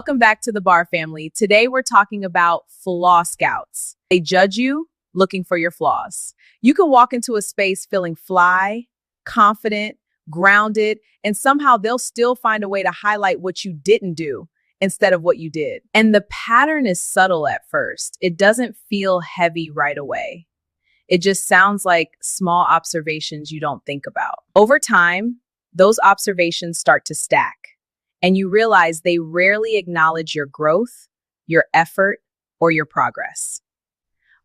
Welcome back to the Bar family. Today we're talking about Flaw Scouts. They judge you looking for your flaws. You can walk into a space feeling fly, confident, grounded, and somehow they'll still find a way to highlight what you didn't do instead of what you did. And the pattern is subtle at first. It doesn't feel heavy right away. It just sounds like small observations you don't think about. Over time, those observations start to stack. And you realize they rarely acknowledge your growth, your effort, or your progress.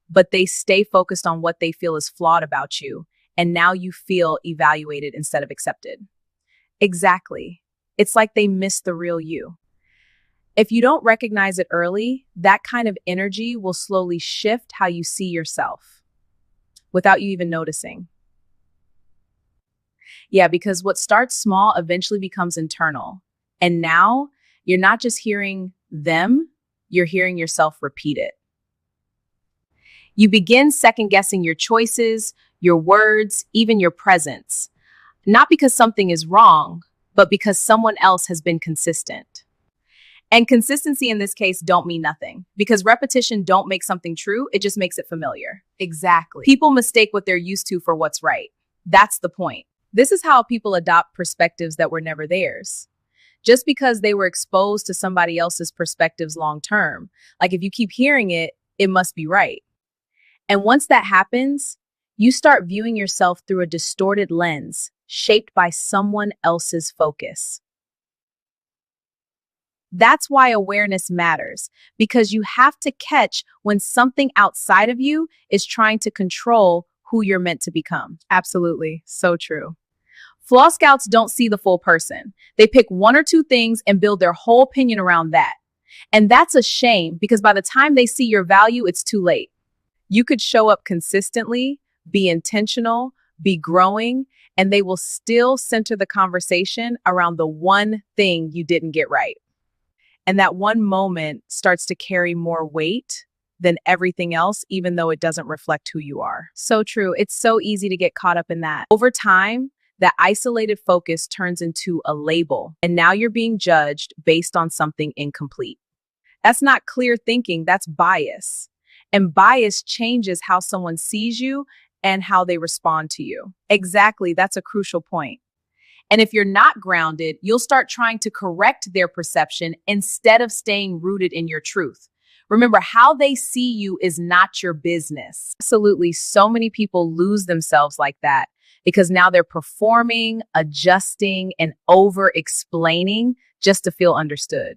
But they stay focused on what they feel is flawed about you, and now you feel evaluated instead of accepted. Exactly. It's like they miss the real you. If you don't recognize it early, that kind of energy will slowly shift how you see yourself without you even noticing. Yeah, because what starts small eventually becomes internal. And now you're not just hearing them, you're hearing yourself repeat it. You begin second guessing your choices, your words, even your presence. Not because something is wrong, but because someone else has been consistent. And consistency in this case don't mean nothing, because repetition don't make something true, it just makes it familiar. Exactly. People mistake what they're used to for what's right. That's the point. This is how people adopt perspectives that were never theirs. Just because they were exposed to somebody else's perspectives long term. Like if you keep hearing it, it must be right. And once that happens, you start viewing yourself through a distorted lens shaped by someone else's focus. That's why awareness matters, because you have to catch when something outside of you is trying to control who you're meant to become. Absolutely. So true. Flaw Scouts don't see the full person. They pick one or two things and build their whole opinion around that. And that's a shame because by the time they see your value, it's too late. You could show up consistently, be intentional, be growing, and they will still center the conversation around the one thing you didn't get right. And that one moment starts to carry more weight than everything else, even though it doesn't reflect who you are. So true. It's so easy to get caught up in that. Over time, that isolated focus turns into a label, and now you're being judged based on something incomplete. That's not clear thinking, that's bias. And bias changes how someone sees you and how they respond to you. Exactly, that's a crucial point. And if you're not grounded, you'll start trying to correct their perception instead of staying rooted in your truth. Remember, how they see you is not your business. Absolutely, so many people lose themselves like that because now they're performing, adjusting, and over-explaining just to feel understood.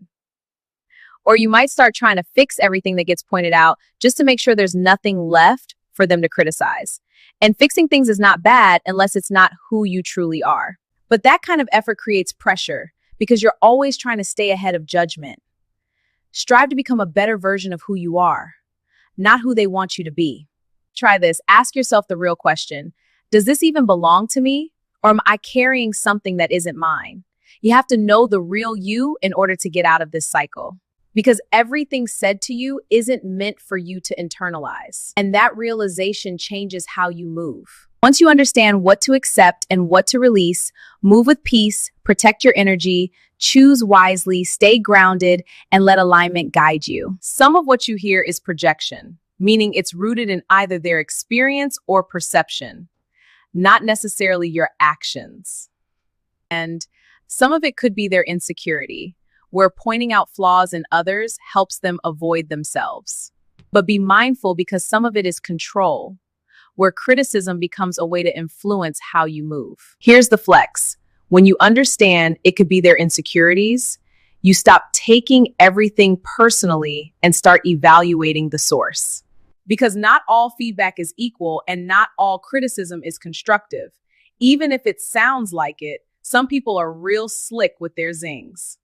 Or you might start trying to fix everything that gets pointed out just to make sure there's nothing left for them to criticize. And fixing things is not bad unless it's not who you truly are. But that kind of effort creates pressure because you're always trying to stay ahead of judgment. Strive to become a better version of who you are, not who they want you to be. Try this. Ask yourself the real question. Does this even belong to me? Or am I carrying something that isn't mine? You have to know the real you in order to get out of this cycle. Because everything said to you isn't meant for you to internalize. And that realization changes how you move. Once you understand what to accept and what to release, move with peace, protect your energy, choose wisely, stay grounded, and let alignment guide you. Some of what you hear is projection, meaning it's rooted in either their experience or perception, not necessarily your actions. And some of it could be their insecurity, where pointing out flaws in others helps them avoid themselves. But be mindful because some of it is control, where criticism becomes a way to influence how you move. Here's the flex. When you understand it could be their insecurities, you stop taking everything personally and start evaluating the source. Because not all feedback is equal and not all criticism is constructive. Even if it sounds like it, some people are real slick with their zings.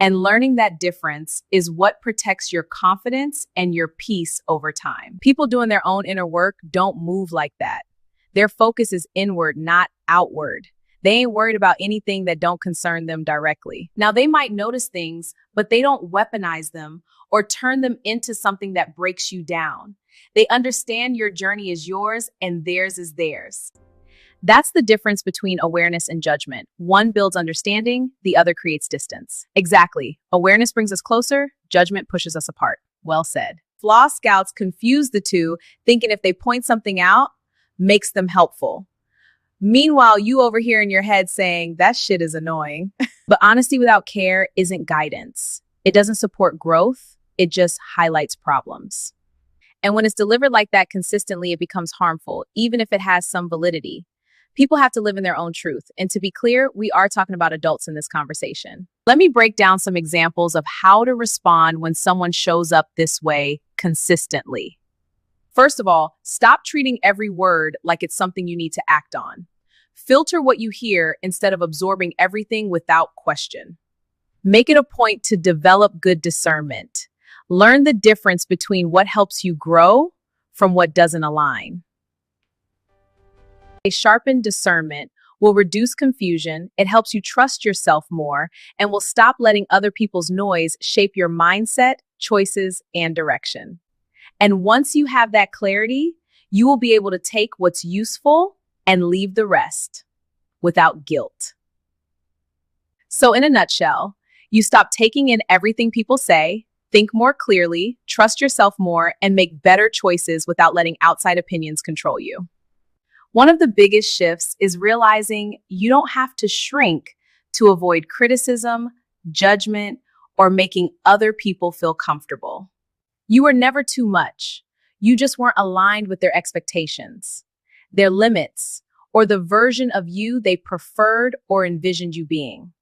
And learning that difference is what protects your confidence and your peace over time. People doing their own inner work don't move like that. Their focus is inward, not outward. They ain't worried about anything that don't concern them directly. Now, they might notice things, but they don't weaponize them or turn them into something that breaks you down. They understand your journey is yours and theirs is theirs. That's the difference between awareness and judgment. One builds understanding, the other creates distance. Exactly. Awareness brings us closer, judgment pushes us apart. Well said. Flaw Scouts confuse the two, thinking if they point something out, makes them helpful. Meanwhile, you over here in your head saying, that shit is annoying. But honesty without care isn't guidance. It doesn't support growth. It just highlights problems. And when it's delivered like that consistently, it becomes harmful, even if it has some validity. People have to live in their own truth. And to be clear, we are talking about adults in this conversation. Let me break down some examples of how to respond when someone shows up this way consistently. First of all, stop treating every word like it's something you need to act on. Filter what you hear instead of absorbing everything without question. Make it a point to develop good discernment. Learn the difference between what helps you grow from what doesn't align. A sharpened discernment will reduce confusion, it helps you trust yourself more, and will stop letting other people's noise shape your mindset, choices, and direction. And once you have that clarity, you will be able to take what's useful and leave the rest without guilt. So in a nutshell, you stop taking in everything people say, think more clearly, trust yourself more, and make better choices without letting outside opinions control you. One of the biggest shifts is realizing you don't have to shrink to avoid criticism, judgment, or making other people feel comfortable. You were never too much. You just weren't aligned with their expectations, their limits, or the version of you they preferred or envisioned you being.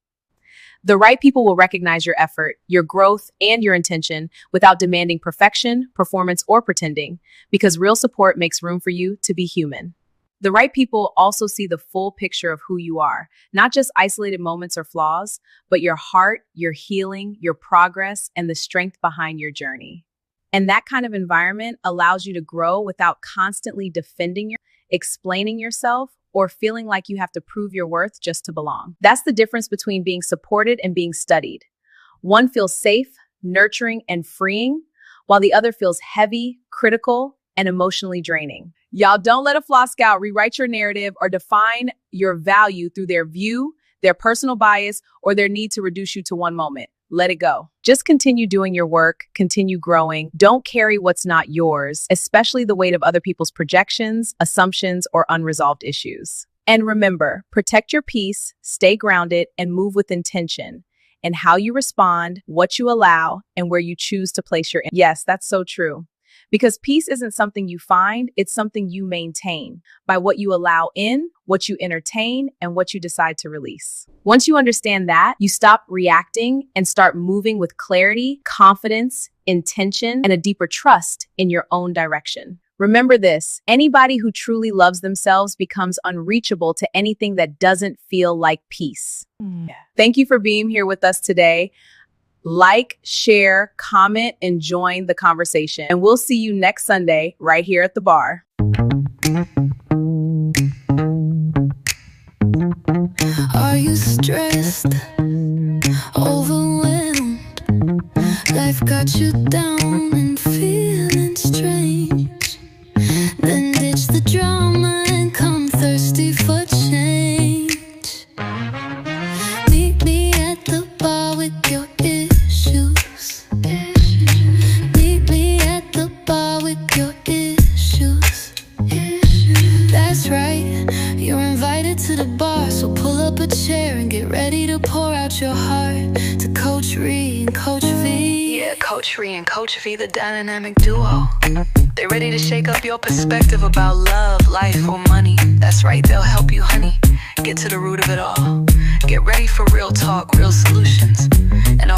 The right people will recognize your effort, your growth, and your intention without demanding perfection, performance, or pretending, because real support makes room for you to be human. The right people also see the full picture of who you are, not just isolated moments or flaws, but your heart, your healing, your progress, and the strength behind your journey. And that kind of environment allows you to grow without constantly explaining yourself, or feeling like you have to prove your worth just to belong. That's the difference between being supported and being studied. One feels safe, nurturing, and freeing, while the other feels heavy, critical, and emotionally draining. Y'all, don't let a Flaw Scout rewrite your narrative or define your value through their view, their personal bias, or their need to reduce you to one moment. Let it go. Just continue doing your work, continue growing. Don't carry what's not yours, especially the weight of other people's projections, assumptions, or unresolved issues. And remember, protect your peace, stay grounded, and move with intention in how you respond, what you allow, and where you choose to place your. Yes, that's so true. Because peace isn't something you find, it's something you maintain by what you allow in, what you entertain, and what you decide to release. Once you understand that, you stop reacting and start moving with clarity, confidence, intention, and a deeper trust in your own direction. Remember this, anybody who truly loves themselves becomes unreachable to anything that doesn't feel like peace. Thank you for being here with us today. Like, share, comment, and join the conversation. And we'll see you next Sunday right here at the bar. Are you stressed? Overwhelmed? Life got you down and feeling strange? Then ditch the drama and come thirsty for change. Meet me at the bar with your issues. Meet me at the bar with your issues. That's right, you're invited to the bar, so pull up a chair and get ready to pour out your heart to Coach Ree and Coach Vee. Yeah, Coach Ree and Coach Vee, the dynamic duo. They're ready to shake up your perspective about love, life, or money. That's right, they'll help you, honey, get to the root of it all. Get ready for real talk, real solutions, and